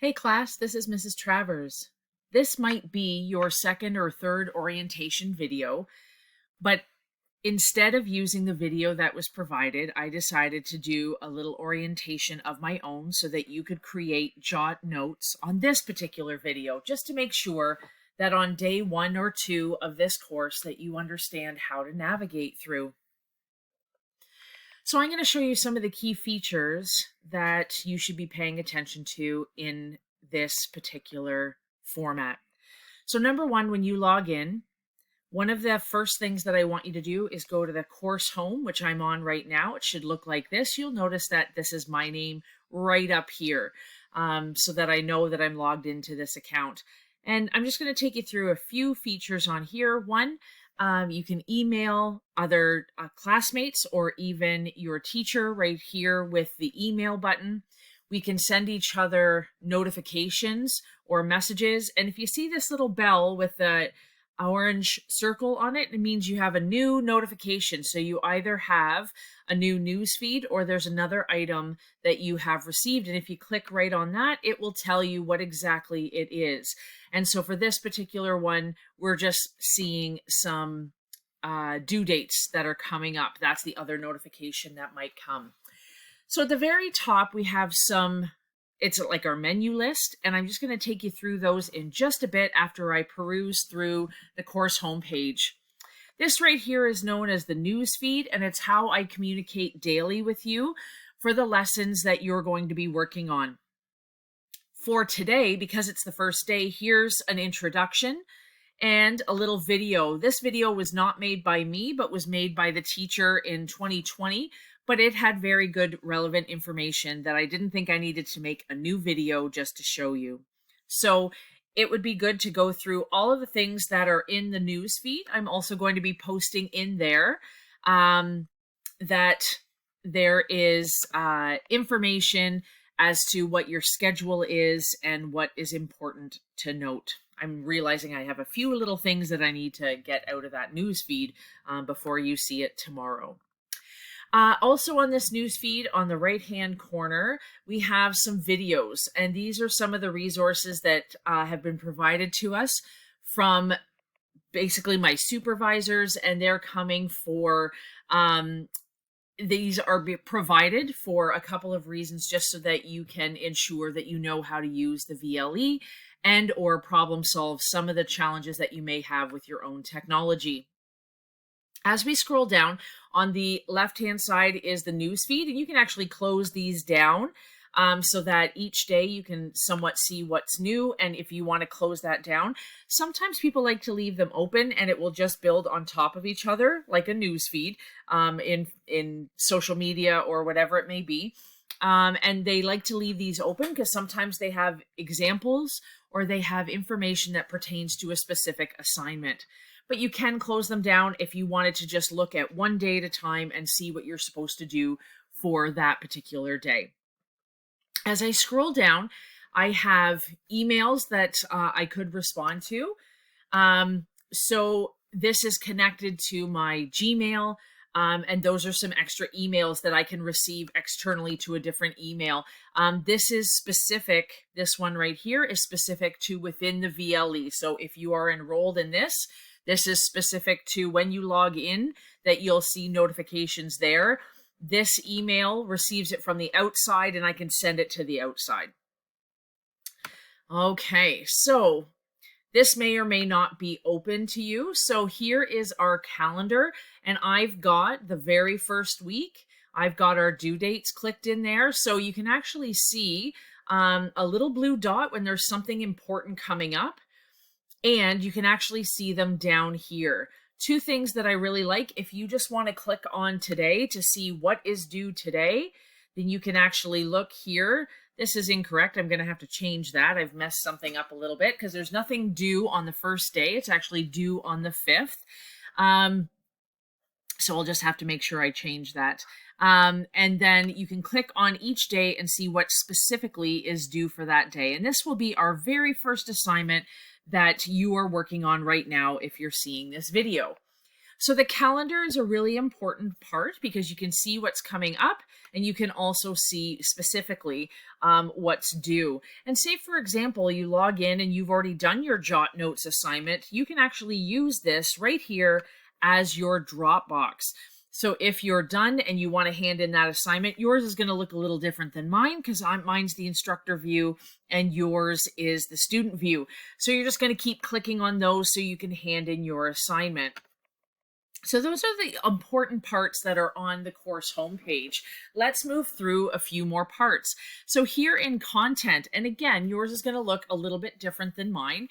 Hey class, this is Mrs. Travers. This might be your second or third orientation video, but instead of using the video that was provided, I decided to do a little orientation of my own so that you could create jot notes on this particular video, just to make sure that on day 1 or 2 of this course that you understand how to navigate through. So I'm going to show you some of the key features that you should be paying attention to in this particular format. So number 1, when you log in, one of the first things that I want you to do is go to the course home, which I'm on right now. It should look like this. You'll notice that this is my name right up here, so that I know that I'm logged into this account. And I'm just going to take you through a few features on here. One, you can email other classmates or even your teacher right here with the email button. We can send each other notifications or messages. And if you see this little bell with the orange circle on it, it means you have a new notification. So you either have a new news feed or there's another item that you have received. And if you click right on that, it will tell you what exactly it is. And so for this particular one, we're just seeing some due dates that are coming up. That's the other notification that might come. So at the very top, we have it's like our menu list, and I'm just going to take you through those in just a bit after I peruse through the course homepage. This right here is known as the news feed, and it's how I communicate daily with you for the lessons that you're going to be working on. For today, because it's the first day, here's an introduction and a little video. This video was not made by me, but was made by the teacher in 2020, but it had very good relevant information that I didn't think I needed to make a new video just to show you. So it would be good to go through all of the things that are in the news feed. I'm also going to be posting in there that there is information as to what your schedule is and what is important to note. I'm realizing I have a few little things that I need to get out of that news feed before you see it tomorrow. Also on this news feed on the right-hand corner, we have some videos, and these are some of the resources that have been provided to us from basically my supervisors, and they're coming for, these are provided for a couple of reasons, just so that you can ensure that you know how to use the VLE and or problem solve some of the challenges that you may have with your own technology. As we scroll down, on the left-hand side is the news feed, and you can actually close these down so that each day you can somewhat see what's new. And if you want to close that down, sometimes people like to leave them open and it will just build on top of each other like a news feed in social media or whatever it may be. And they like to leave these open because sometimes they have examples or they have information that pertains to a specific assignment. But you can close them down if you wanted to just look at one day at a time and see what you're supposed to do for that particular day. As I scroll down, I have emails that I could respond to. So this is connected to my Gmail, and those are some extra emails that I can receive externally to a different email. This is specific, this one right here is specific to within the VLE. So if you are enrolled in this, this is specific to when you log in that you'll see notifications there. This email receives it from the outside and I can send it to the outside. Okay, so this may or may not be open to you. So here is our calendar, and I've got the very first week. I've got our due dates clicked in there. So you can actually see a little blue dot when there's something important coming up. And you can actually see them down here. Two things that I really like, if you just want to click on today to see what is due today, then you can actually look here. This is incorrect. I'm going to have to change that. I've messed something up a little bit because there's nothing due on the first day. It's actually due on the 5th. So I'll just have to make sure I change that. And then you can click on each day and see what specifically is due for that day. And this will be our very first assignment that you are working on right now if you're seeing this video. So the calendar is a really important part because you can see what's coming up and you can also see specifically what's due. And say, for example, you log in and you've already done your Jot Notes assignment, you can actually use this right here as your Dropbox. So if you're done and you want to hand in that assignment, yours is going to look a little different than mine because mine's the instructor view and yours is the student view. So you're just going to keep clicking on those so you can hand in your assignment. So those are the important parts that are on the course homepage. Let's move through a few more parts. So here in content, and again, yours is going to look a little bit different than mine.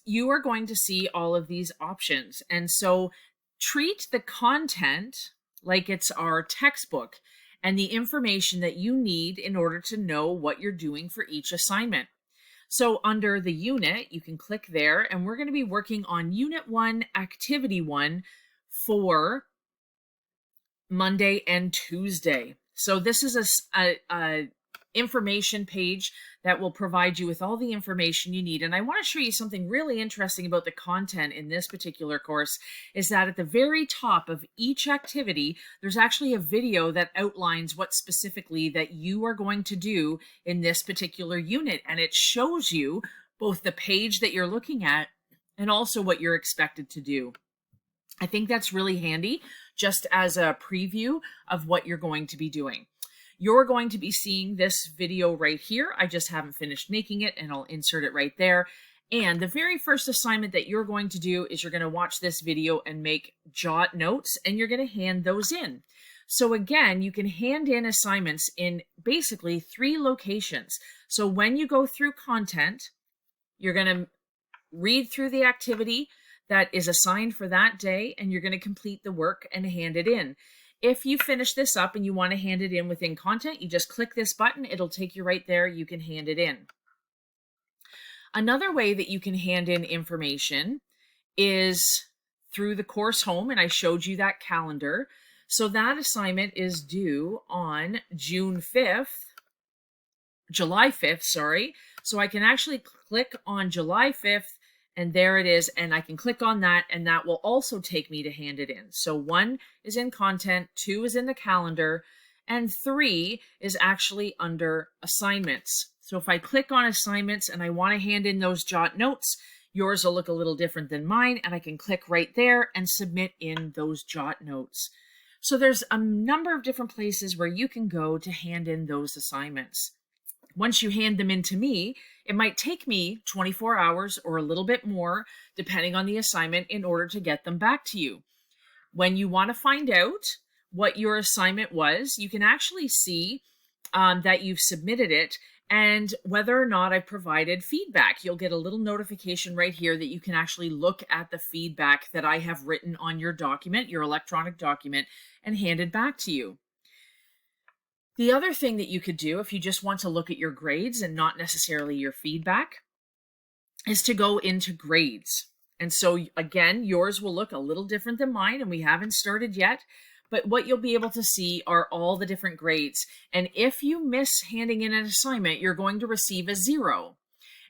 You are going to see all of these options. And so treat the content like it's our textbook and the information that you need in order to know what you're doing for each assignment. So under the unit, you can click there, and we're going to be working on Unit 1, Activity 1 for Monday and Tuesday. So this is a information page that will provide you with all the information you need. And I want to show you something really interesting about the content in this particular course is that at the very top of each activity, there's actually a video that outlines what specifically that you are going to do in this particular unit. And it shows you both the page that you're looking at and also what you're expected to do. I think that's really handy just as a preview of what you're going to be doing. You're going to be seeing this video right here. I just haven't finished making it and I'll insert it right there. And the very first assignment that you're going to do is you're going to watch this video and make Jot Notes and you're going to hand those in. So again, you can hand in assignments in basically 3 locations. So when you go through content, you're going to read through the activity that is assigned for that day and you're going to complete the work and hand it in. If you finish this up and you want to hand it in within content, you just click this button. It'll take you right there. You can hand it in. Another way that you can hand in information is through the course home, and I showed you that calendar. So that assignment is due on July 5th, sorry. So I can actually click on July 5th and there it is, and I can click on that, and that will also take me to hand it in. So 1 is in content, 2 is in the calendar, and 3 is actually under assignments. So if I click on assignments and I want to hand in those Jot Notes, yours will look a little different than mine, and I can click right there and submit in those Jot Notes. So there's a number of different places where you can go to hand in those assignments. Once you hand them in to me, it might take me 24 hours or a little bit more, depending on the assignment, in order to get them back to you. When you want to find out what your assignment was, you can actually see that you've submitted it and whether or not I've provided feedback. You'll get a little notification right here that you can actually look at the feedback that I have written on your document, your electronic document, and hand it back to you. The other thing that you could do if you just want to look at your grades and not necessarily your feedback is to go into grades. And so again, yours will look a little different than mine and we haven't started yet, but what you'll be able to see are all the different grades. And if you miss handing in an assignment, you're going to receive a 0.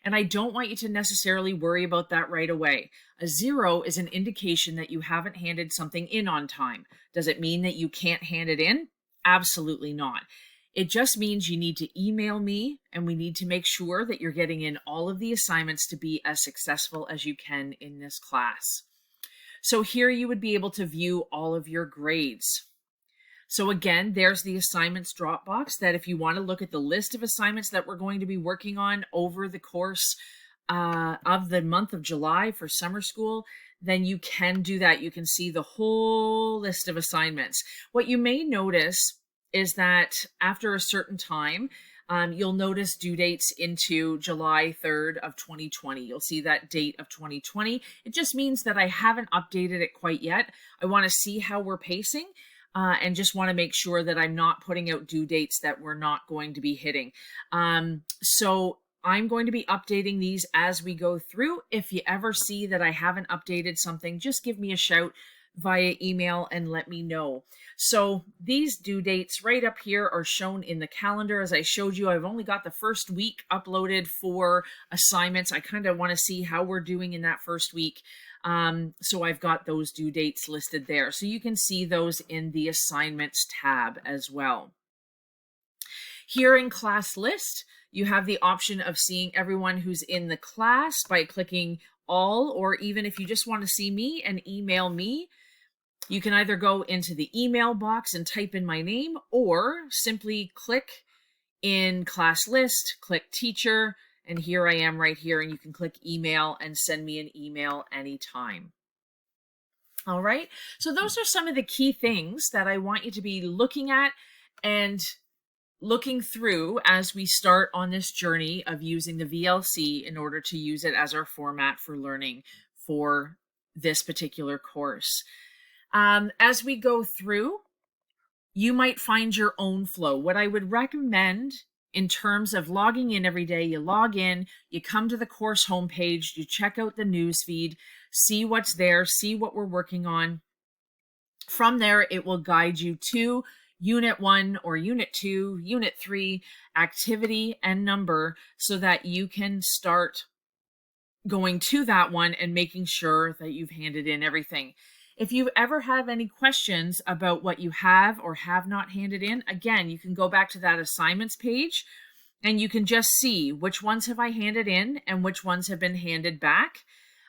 And I don't want you to necessarily worry about that right away. A 0 is an indication that you haven't handed something in on time. Does it mean that you can't hand it in? Absolutely not. It just means you need to email me and we need to make sure that you're getting in all of the assignments to be as successful as you can in this class. So here you would be able to view all of your grades. So again, there's the assignments Dropbox that if you want to look at the list of assignments that we're going to be working on over the course of the month of July for summer school, then you can do that. You can see the whole list of assignments. What you may notice is that after a certain time, you'll notice due dates into July 3rd of 2020. You'll see that date of 2020. It just means that I haven't updated it quite yet. I want to see how we're pacing and just want to make sure that I'm not putting out due dates that we're not going to be hitting. So I'm going to be updating these as we go through. If you ever see that I haven't updated something, just give me a shout. via email and let me know. So these due dates right up here are shown in the calendar. As I showed you, I've only got the first week uploaded for assignments. I kind of want to see how we're doing in that first week. So I've got those due dates listed there. So you can see those in the assignments tab as well. Here in class list, you have the option of seeing everyone who's in the class by clicking all, or even if you just want to see me and email me, you can either go into the email box and type in my name, or simply click in class list, click teacher, and here I am right here, and you can click email and send me an email anytime. All right, so those are some of the key things that I want you to be looking at and looking through as we start on this journey of using the VLC in order to use it as our format for learning for this particular course. As we go through, you might find your own flow. What I would recommend in terms of logging in every day, you log in, you come to the course homepage, you check out the news feed, see what's there, see what we're working on. From there, it will guide you to Unit 1 or Unit 2, Unit 3, activity and number, so that you can start going to that one and making sure that you've handed in everything. If you ever have any questions about what you have or have not handed in, again, you can go back to that assignments page and you can just see which ones have I handed in and which ones have been handed back.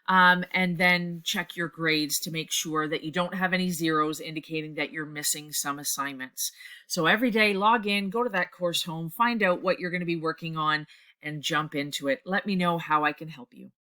And then check your grades to make sure that you don't have any zeros indicating that you're missing some assignments. So every day, log in, go to that course home, find out what you're going to be working on, and jump into it. Let me know how I can help you.